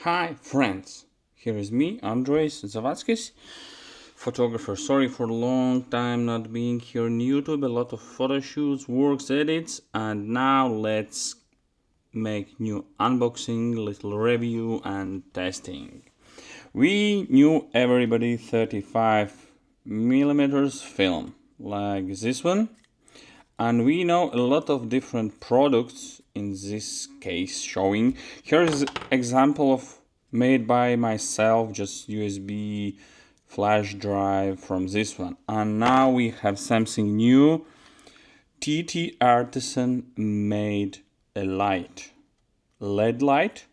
Hi friends, here is me, Andres Zawadzkis, photographer. Sorry for a long time not being here on YouTube, a lot of photo shoots, works, edits, and now let's make new unboxing, little review and testing. We knew everybody 35 millimeters film like this one, and we know a lot of different products in this case showing. Here is an example of made by myself, just USB flash drive from this one. And now we have something new. TT Artisan made a light, LED light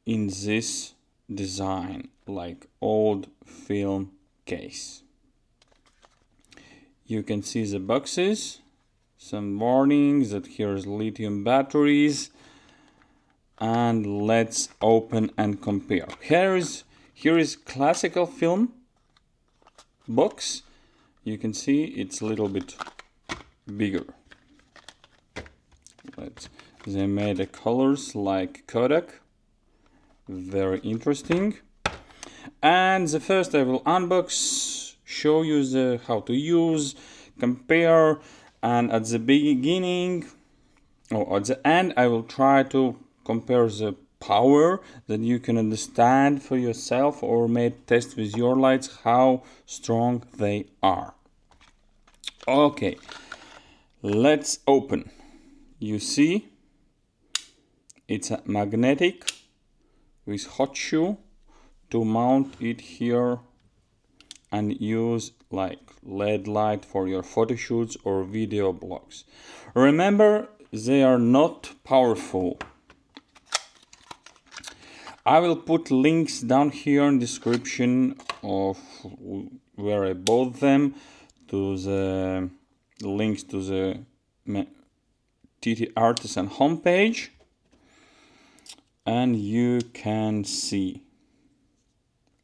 in this design, like old film case. You can see the boxes, some warnings that here's lithium batteries, and let's open and compare. Here is classical film box. You can see it's a little bit bigger. They made the colors like Kodak, very interesting. And the first I will unbox, show you how to use, compare, and at the beginning or at the end I will try to compare the power that you can understand for yourself or make test with your lights how strong they are. Okay, let's open. You see it's a magnetic with hot shoe to mount it here and use like LED light for your photo shoots or video blogs. Remember, they are not powerful. I will put links down here in description of where I bought them, to the links to the TT Artisan homepage, and you can see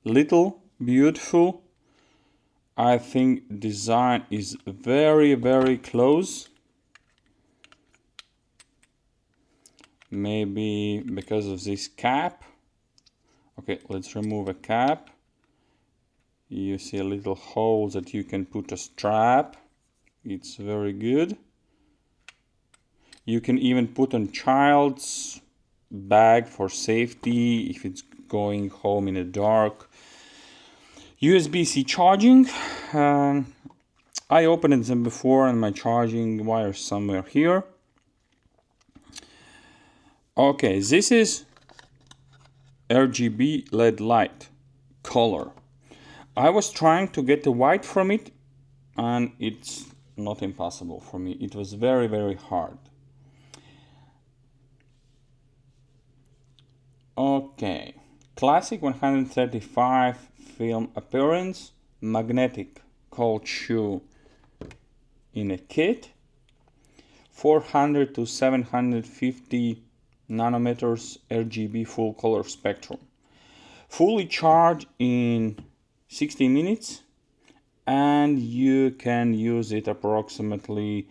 little beautiful. I think design is very close. Maybe because of this cap. Okay, let's remove a cap. You see a little hole that you can put a strap. It's very good. You can even put on child's bag for safety if it's going home in the dark. USB-C charging. I opened them before and my charging wire somewhere here. Okay, this is RGB LED light color. I was trying to get the white from it and it's not impossible for me. It was very hard. Okay, classic 135 film appearance, magnetic cold shoe in a kit, 400 to 750 nanometers RGB full color spectrum, fully charged in 60 minutes, and you can use it approximately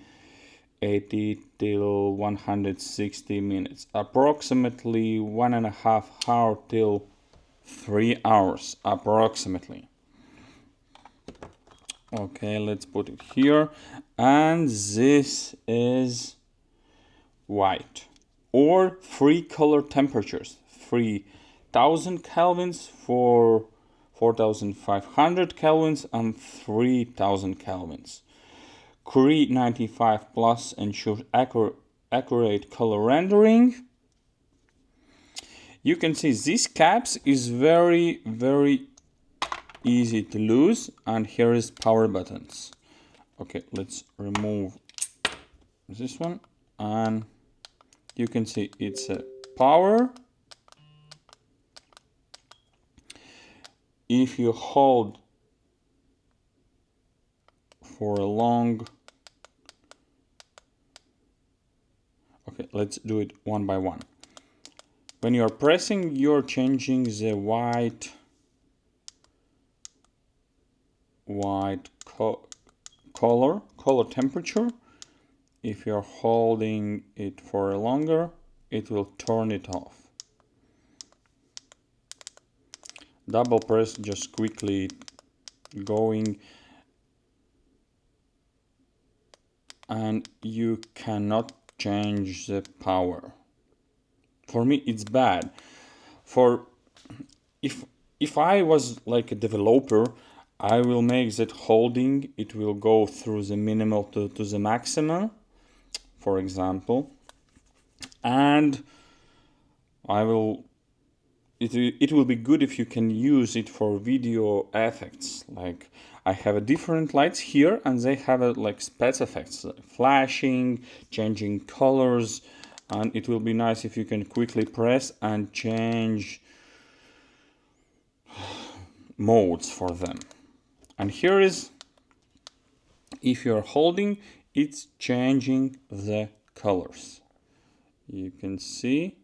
80 till 160 minutes, approximately 1.5 hours till 3 hours approximately. Okay, let's put it here, and this is white or 3 color temperatures, 3000 kelvins, for 4500 kelvins and 3000 kelvins. Cree 95 plus ensures accurate color rendering. You can see this caps is very easy to lose, and here is power buttons. Okay, let's remove this one, and you can see it's a power. If you hold for a long, okay, let's do it one by one. When you are pressing, you're changing the white color temperature. If you're holding it for longer, it will turn it off. Double press, just quickly going, and you cannot change the power. For me it's bad. For if I was like a developer, I will make that holding, it will go through the minimal to the maximum, for example, and it will be good if you can use it for video effects. Like I have a different lights here, and they have a like spec effects, flashing, changing colors, and it will be nice if you can quickly press and change modes for them. And here is, if you're holding, it's changing the colors. You can see.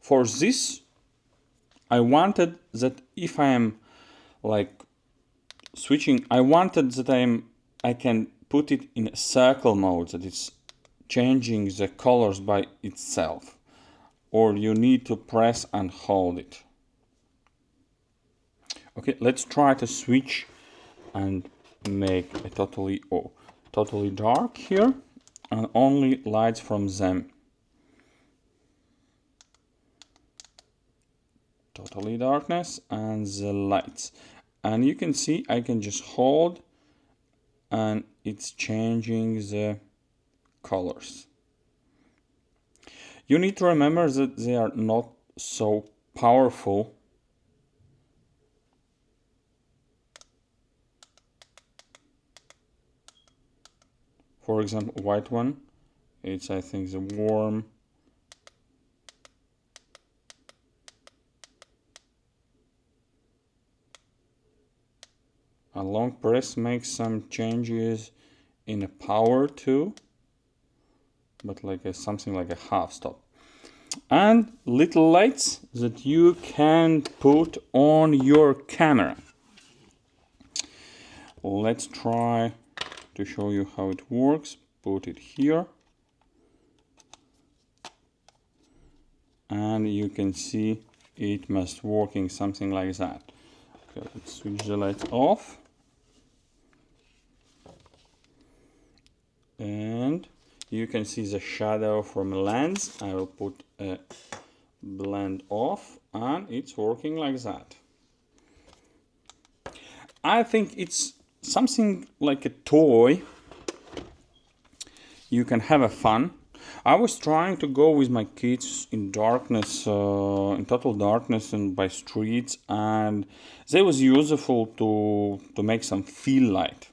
For this, I wanted that if I am like switching, I wanted that I can put it in a circle mode, that it's changing the colors by itself, or you need to press and hold it. Okay, let's try to switch and make a totally dark here, and only lights from them. Totally darkness and the lights, and you can see I can just hold and it's changing the colors. You need to remember that they are not so powerful. For example, white one, it's I think the warm. A long press makes some changes in a power too, but like something like a half stop. And little lights that you can put on your camera. Let's try to show you how it works. Put it here, and you can see it must working something like that. Okay, let's switch the lights off, and you can see the shadow from a lens. I will put a blend off, and it's working like that. I think it's something like a toy. You can have a fun. I was trying to go with my kids in darkness, in total darkness, and by streets, and they was useful to make some feel light.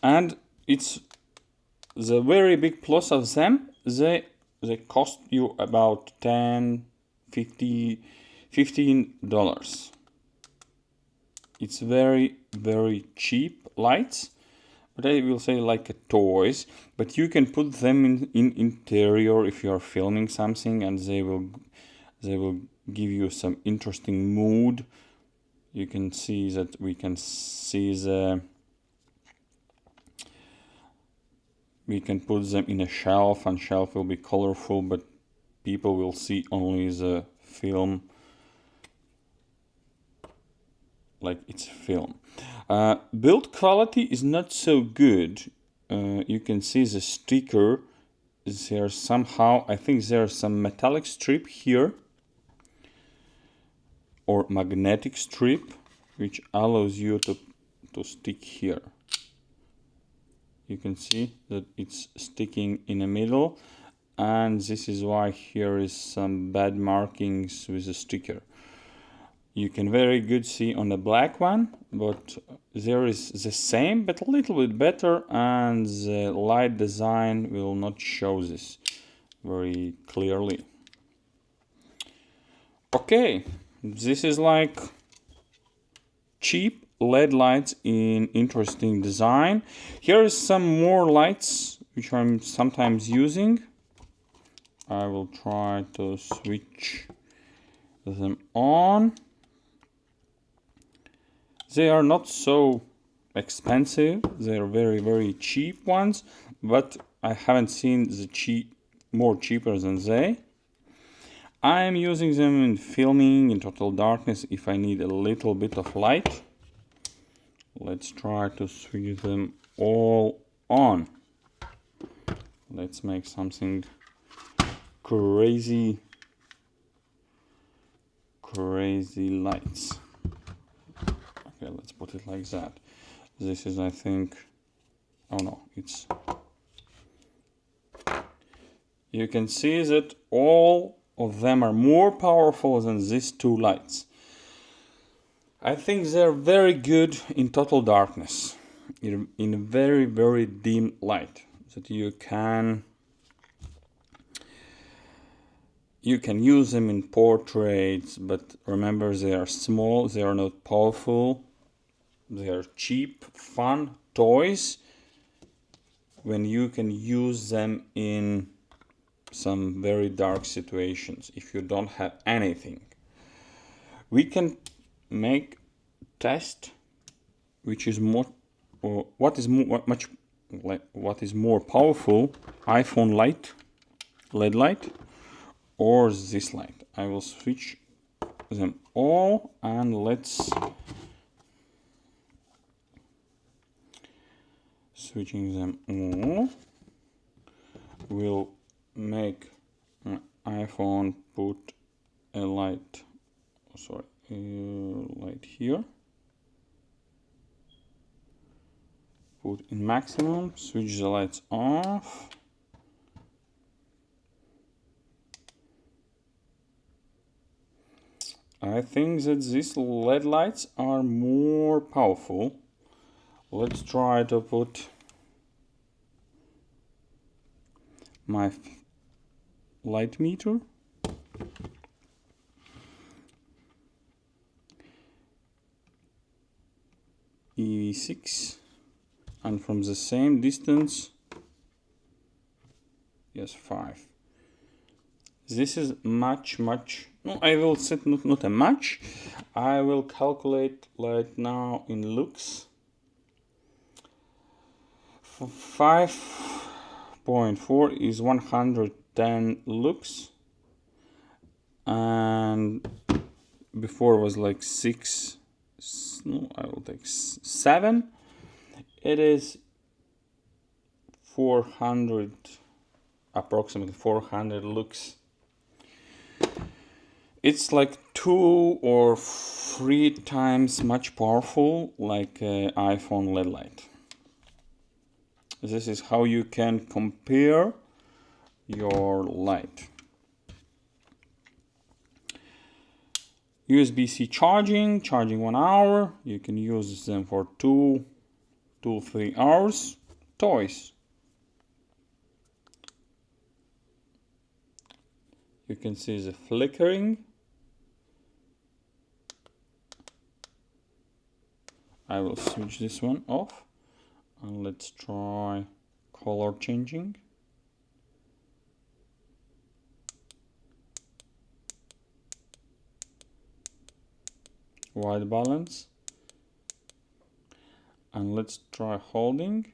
And it's the very big plus of them. They cost you about $10, $15. It's very cheap lights, but I will say like a toys. But you can put them in interior if you are filming something, and they will give you some interesting mood. You can see that we can put them in a shelf, and shelf will be colorful, but people will see only the film like it's film. Build quality is not so good. You can see the sticker. There's somehow, I think there's some metallic strip here, or magnetic strip, which allows you to stick here. You can see that it's sticking in the middle, and this is why here is some bad markings with the sticker. You can very good see on the black one, but there is the same but a little bit better, and the light design will not show this very clearly. Okay, this is like cheap LED lights in interesting design. Here is some more lights which I'm sometimes using. I will try to switch them on. They are not so expensive. They're very cheap ones, but I haven't seen the more cheaper than they. I'm using them in filming in total darkness if I need a little bit of light. Let's try to switch them all on. Let's make something crazy lights. Okay, let's put it like that. This is, I think, oh no, it's, you can see that all of them are more powerful than these two lights. I think they're very good in total darkness, in very dim light, that you can use them in portraits, but remember they are small, they are not powerful, they are cheap, fun toys when you can use them in some very dark situations if you don't have anything. We can make test which is more, or what is more powerful, iPhone light, LED light, or this light. I will switch them all, and let's switching them all. We'll make my iPhone put a light, light here, put in maximum, switch the lights off. I think that these LED lights are more powerful. Let's try to put my light meter. EV6, and from the same distance, yes, 5. This is much, no, I will set not a much. I will calculate right now in lux. 5.4 is 110 lux, and before was like 6. No, I will take 7. It is 400, approximately 400 lux. It's like 2 or 3 times much powerful like iPhone LED light. This is how you can compare your light. USB-C charging 1 hour. You can use them for 2-3 hours. Toys. You can see the flickering. I will switch this one off, and let's try color changing. White balance, and let's try holding.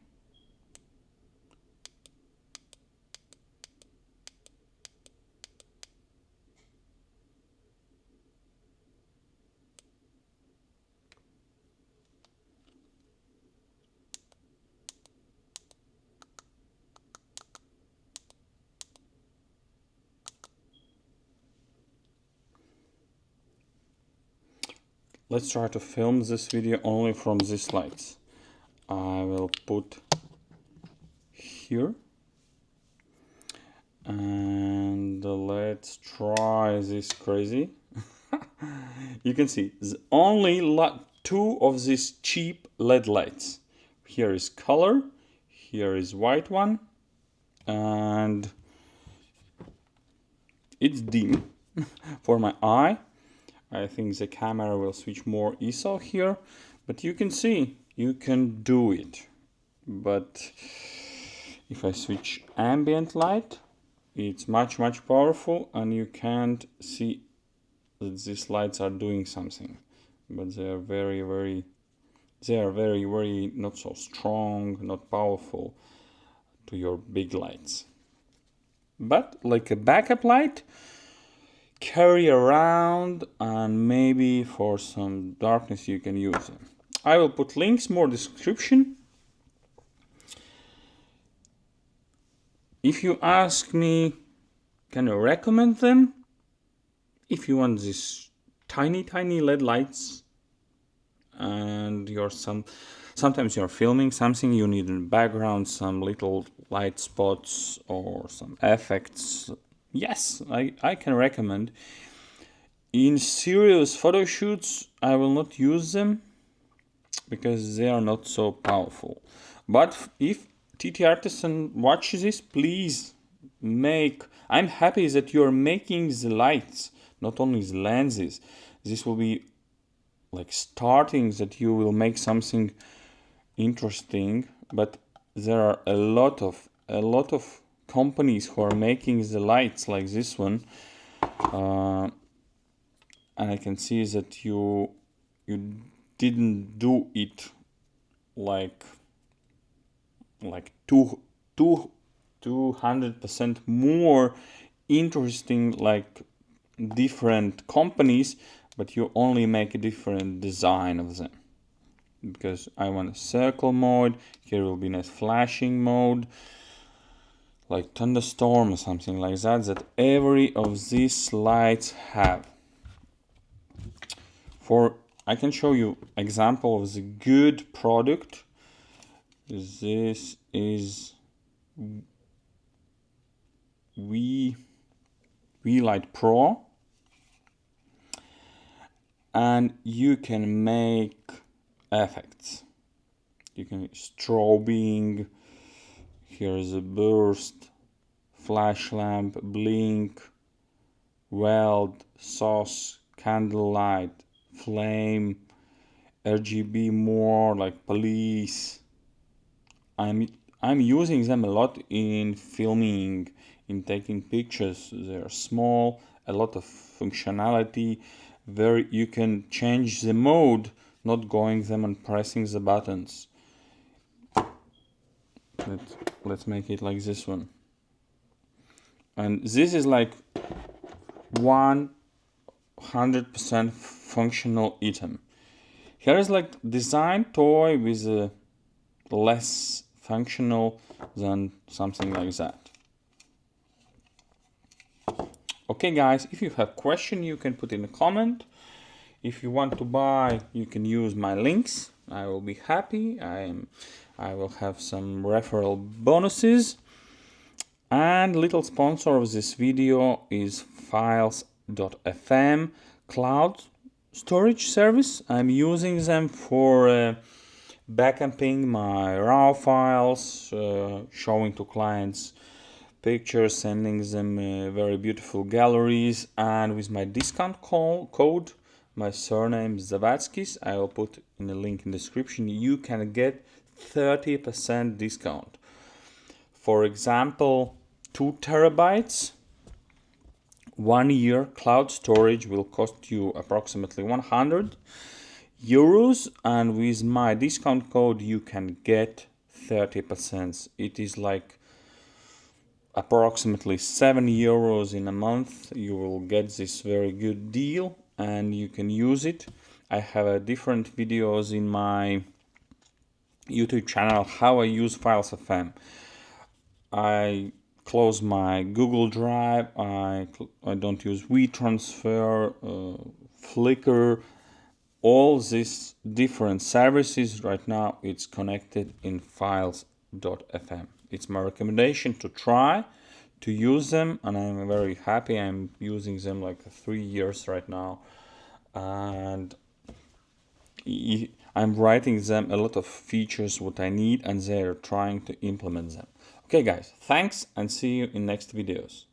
Let's try to film this video only from these lights. I will put here, and let's try this crazy. You can see only 2 of these cheap LED lights. Here is color, here is white one, and it's dim for my eye. I think the camera will switch more ISO here, but you can see you can do it. But if I switch ambient light, it's much powerful, and you can't see that these lights are doing something, but they are very they are very not so strong, not powerful to your big lights. But like a backup light, carry around, and maybe for some darkness you can use them. I will put links, more description. If you ask me, can I recommend them? If you want these tiny LED lights and sometimes you're filming something, you need in the background some little light spots or some effects, yes, I can recommend. In serious photo shoots, I will not use them because they are not so powerful. But if TT Artisan watches this, please make. I'm happy that you're making the lights, not only the lenses. This will be like starting that you will make something interesting. But there are a lot of companies who are making the lights like this one. And I can see that you didn't do it like 200% more interesting like different companies, but you only make a different design of them. Because I want a circle mode, here will be a flashing mode, like thunderstorm or something like that every of these lights have. I can show you example of the good product. This is Light Pro, and you can make effects. You can strobing, here is a burst, flash lamp, blink, weld, sauce, candlelight, flame, RGB, more like police. I'm using them a lot in filming, in taking pictures. They're small, a lot of functionality. You can change the mode, not going them and pressing the buttons. Let's make it like this one. And this is like 100% functional item. Here is like design toy with a less functional than something like that. Okay guys, if you have question you can put in a comment. If you want to buy, you can use my links. I will be happy. I will have some referral bonuses. And little sponsor of this video is files.fm cloud storage service. I'm using them for backupping my raw files, showing to clients pictures, sending them very beautiful galleries, and with my discount code, my surname Zavatskis, I will put in the link in the description, you can get 30% discount. For example, 2 terabytes, 1 year cloud storage will cost you approximately 100 euros, and with my discount code you can get 30%. It is like approximately 7 euros in a month. You will get this very good deal and you can use it. I have different videos in my YouTube channel how I use Files.fm. I close my Google Drive. I don't use WeTransfer, Flickr. All these different services right now it's connected in Files.fm. It's my recommendation to try to use them, and I'm very happy. I'm using them like 3 years right now, and I'm writing them a lot of features what I need, and they're trying to implement them. Okay guys, thanks and see you in next videos.